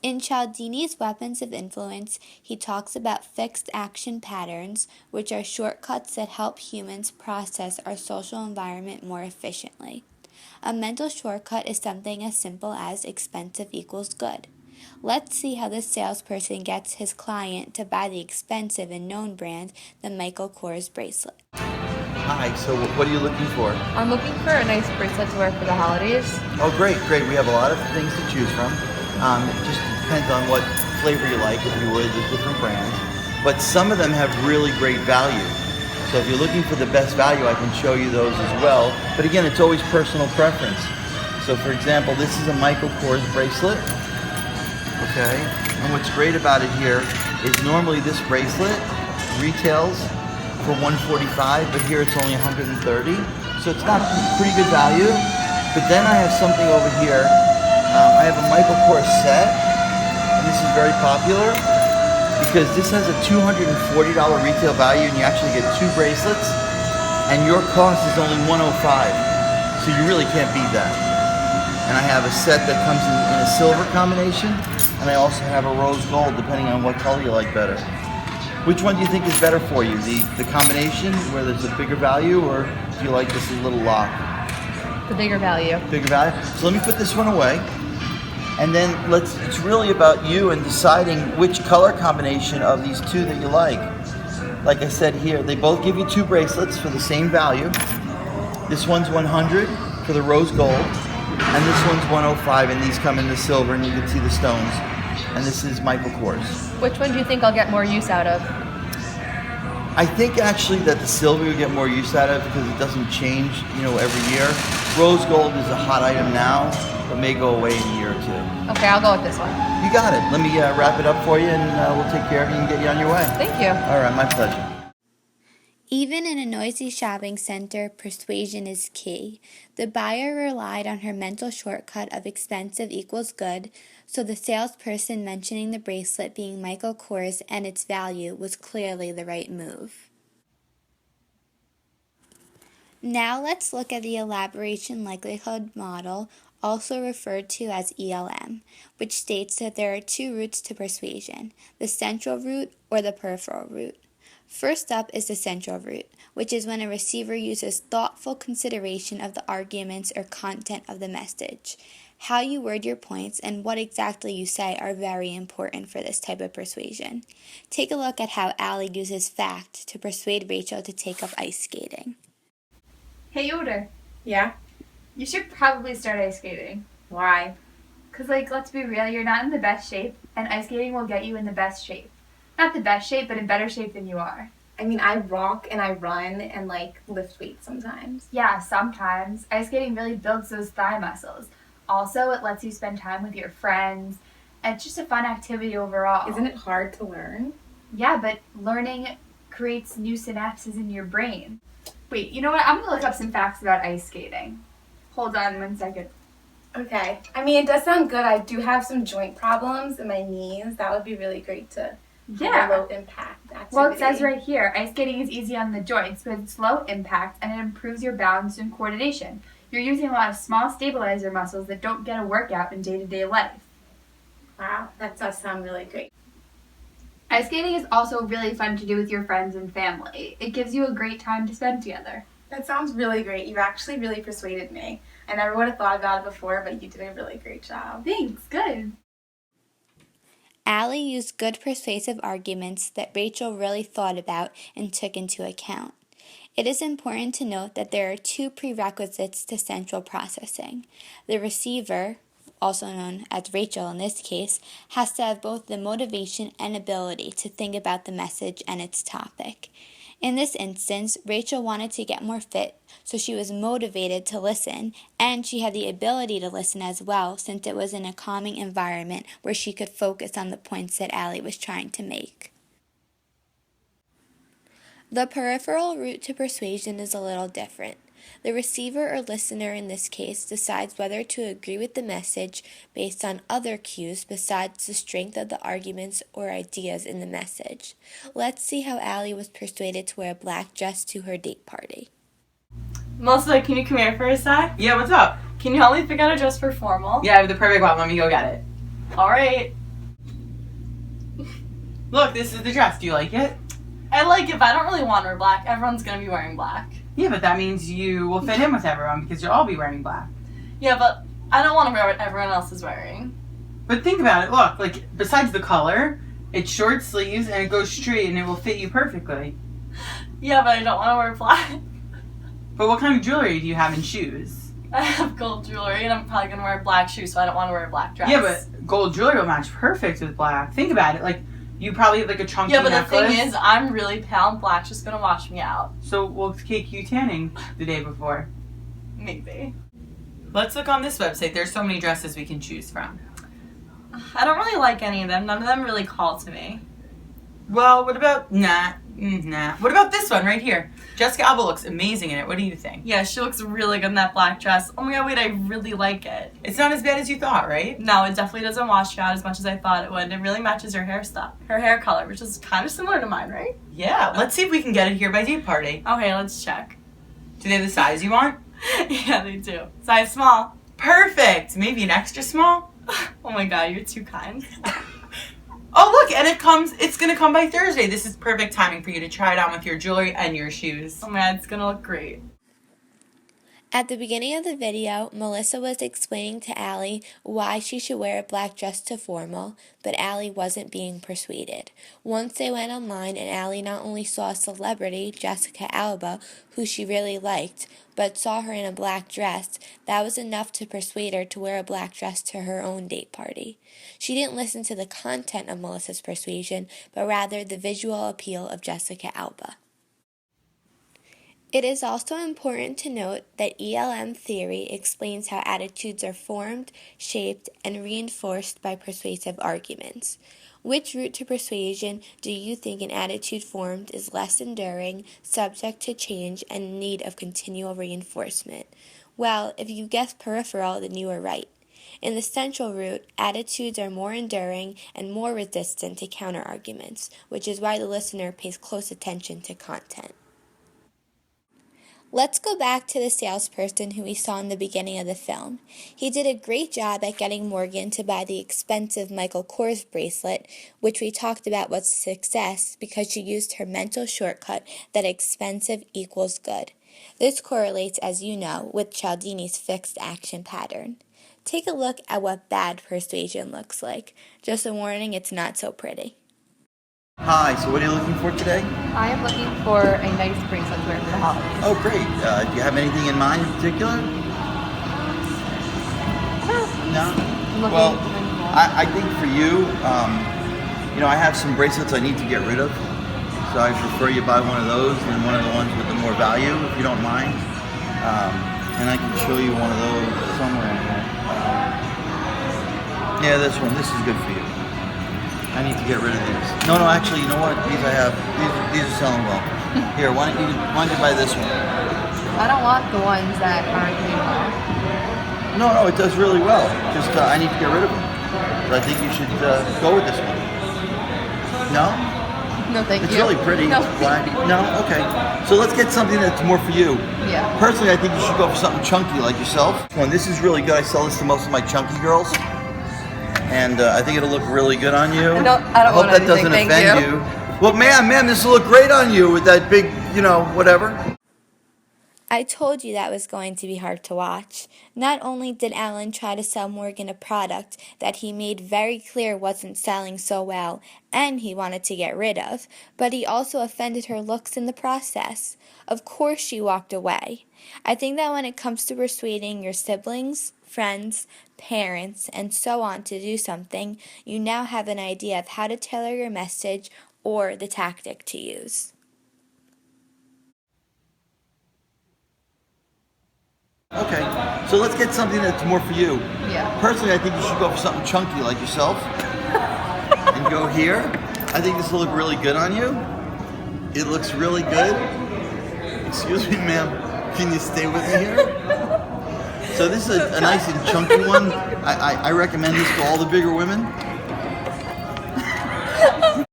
In Cialdini's Weapons of Influence, he talks about fixed action patterns, which are shortcuts that help humans process our social environment more efficiently. A mental shortcut is something as simple as expensive equals good. Let's see how this salesperson gets his client to buy the expensive and known brand, the Michael Kors bracelet. Hi, so what are you looking for? I'm looking for a nice bracelet to wear for the holidays. Oh, great. We have a lot of things to choose from. It just depends on what flavor you like, if you would. There's different brands. But some of them have really great value. So if you're looking for the best value, I can show you those as well. But again, it's always personal preference. So for example, this is a Michael Kors bracelet. Okay, and what's great about it here is normally this bracelet retails for $145, but here it's only $130. So it's not pretty good value. But then I have something over here. I have a Michael Kors set, and this is very popular because this has a $240 retail value, and you actually get 2 bracelets, and your cost is only $105. So you really can't beat that. And I have a set that comes in a silver combination, and I also have a rose gold, depending on what color you like better. Which one do you think is better for you? The combination where there's a bigger value, or do you like this little lock? The bigger value. Bigger value? So let me put this one away. And then it's really about you and deciding which color combination of these 2 that you like. Like I said here, they both give you 2 bracelets for the same value. This one's $100 for the rose gold, and this one's $105, and these come in the silver, and you can see the stones. And this is Michael Kors. Which one do you think I'll get more use out of? I think actually that the silver you get more use out of because it doesn't change, every year. Rose gold is a hot item now, but may go away in a year or 2. Okay, I'll go with this one. You got it. Let me wrap it up for you, and we'll take care of you and get you on your way. Thank you. All right, my pleasure. Even in a noisy shopping center, persuasion is key. The buyer relied on her mental shortcut of expensive equals good, so the salesperson mentioning the bracelet being Michael Kors and its value was clearly the right move. Now let's look at the elaboration likelihood model, also referred to as ELM, which states that there are 2 routes to persuasion, the central route or the peripheral route. First up is the central route, which is when a receiver uses thoughtful consideration of the arguments or content of the message. How you word your points and what exactly you say are very important for this type of persuasion. Take a look at how Allie uses fact to persuade Rachel to take up ice skating. Hey, Yoder. Yeah? You should probably start ice skating. Why? Because, let's be real, you're not in the best shape, and ice skating will get you in the best shape. Not the best shape, but in better shape than you are. I mean, I walk and I run and, lift weights sometimes. Yeah, sometimes. Ice skating really builds those thigh muscles. Also, it lets you spend time with your friends, and it's just a fun activity overall. Isn't it hard to learn? Yeah, but learning creates new synapses in your brain. Wait, you know what? I'm going to look up some facts about ice skating. Hold on 1 second. Okay. I mean, it does sound good. I do have some joint problems in my knees. That would be really great to have a low impact activity. Well, it says right here, ice skating is easy on the joints, but it's low impact and it improves your balance and coordination. You're using a lot of small stabilizer muscles that don't get a workout in day-to-day life. Wow, that does sound really great. Ice skating is also really fun to do with your friends and family. It gives you a great time to spend together. That sounds really great. You actually really persuaded me. I never would have thought about it before, but you did a really great job. Thanks, good. Allie used good persuasive arguments that Rachel really thought about and took into account. It is important to note that there are 2 prerequisites to central processing. The receiver, also known as Rachel in this case, has to have both the motivation and ability to think about the message and its topic. In this instance, Rachel wanted to get more fit, so she was motivated to listen, and she had the ability to listen as well, since it was in a calming environment where she could focus on the points that Allie was trying to make. The peripheral route to persuasion is a little different. The receiver or listener in this case decides whether to agree with the message based on other cues besides the strength of the arguments or ideas in the message. Let's see how Allie was persuaded to wear a black dress to her date party. Melissa, can you come here for a sec? Yeah, what's up? Can you help me pick out a dress for formal? Yeah, I have the perfect one. Let me go get it. Alright. Look, this is the dress. Do you like it? I like it, but I don't really want to wear black. Everyone's gonna be wearing black. Yeah, but that means you will fit in with everyone because you'll all be wearing black. Yeah, but I don't want to wear what everyone else is wearing. But think about it. Look, like, besides the color, it's short sleeves and it goes straight and it will fit you perfectly. Yeah, but I don't want to wear black. But what kind of jewelry do you have and shoes? I have gold jewelry and I'm probably gonna wear black shoes, so I don't want to wear a black dress. Yeah, but gold jewelry will match perfect with black. Think about it. Like, you probably have like a chunky yeah, but necklace. the thing is, I'm really pale and black's just gonna wash me out. So we'll take you tanning the day before. Maybe. Let's look on this website. There's so many dresses we can choose from. I don't really like any of them. None of them really call to me. Well, what about... Nah. What about this one right here? Jessica Alba looks amazing in it. What do you think? Yeah, she looks really good in that black dress. Oh my god, wait, I really like it. It's not as bad as you thought, right? No, it definitely doesn't wash you out as much as I thought it would. It really matches her hairstyle. Her hair color, which is kind of similar to mine, right? Yeah, let's see if we can get it here by date party. Okay, let's check. Do they have the size you want? Yeah, they do. Size small. Perfect! Maybe an extra small? Oh my god, you're too kind. Oh, look, and it's gonna come by Thursday. This is perfect timing for you to try it on with your jewelry and your shoes. Oh my god, it's gonna look great. At the beginning of the video, Melissa was explaining to Allie why she should wear a black dress to formal, but Allie wasn't being persuaded. Once they went online and Allie not only saw a celebrity, Jessica Alba, who she really liked, but saw her in a black dress, that was enough to persuade her to wear a black dress to her own date party. She didn't listen to the content of Melissa's persuasion, but rather the visual appeal of Jessica Alba. It is also important to note that ELM theory explains how attitudes are formed, shaped, and reinforced by persuasive arguments. Which route to persuasion do you think an attitude formed is less enduring, subject to change, and in need of continual reinforcement? Well, if you guessed peripheral, then you were right. In the central route, attitudes are more enduring and more resistant to counterarguments, which is why the listener pays close attention to content. Let's go back to the salesperson who we saw in the beginning of the film. He did a great job at getting Morgan to buy the expensive Michael Kors bracelet, which we talked about was a success because she used her mental shortcut that expensive equals good. This correlates, as you know, with Cialdini's fixed action pattern. Take a look at what bad persuasion looks like. Just a warning, it's not so pretty. Hi, so what are you looking for today? I am looking for a nice bracelet to wear for the holidays. Oh, great. Do you have anything in mind in particular? No? Well, I think for you, I have some bracelets I need to get rid of. So I prefer you buy one of those than one of the ones with the more value, if you don't mind. And I can show you one of those somewhere in here. Yeah, this one. This is good for you. I need to get rid of these. No, actually, you know what? These I have. These are selling well. Here, why don't you buy this one? I don't want the ones that aren't doing well. No, it does really well. Just I need to get rid of them. So I think you should go with this one. No? No, thank It's you. really pretty. No. It's black. No? Okay. So let's get something that's more for you. Yeah. Personally, I think you should go for something chunky like yourself. Well, this is really good. I sell this to most of my chunky girls. And I think it'll look really good on you. I don't hope want that anything, doesn't thank offend you. Well, ma'am, this will look great on you with that big, whatever. I told you that was going to be hard to watch. Not only did Alan try to sell Morgan a product that he made very clear wasn't selling so well and he wanted to get rid of, but he also offended her looks in the process. Of course she walked away. I think that when it comes to persuading your siblings, friends, parents, and so on to do something, you now have an idea of how to tailor your message or the tactic to use. Okay, so let's get something that's more for you. Yeah. Personally, I think you should go for something chunky like yourself. And go here. I think this will look really good on you. It looks really good. Excuse me, ma'am. Can you stay with me here? So this is a nice and chunky one. I recommend this to all the bigger women.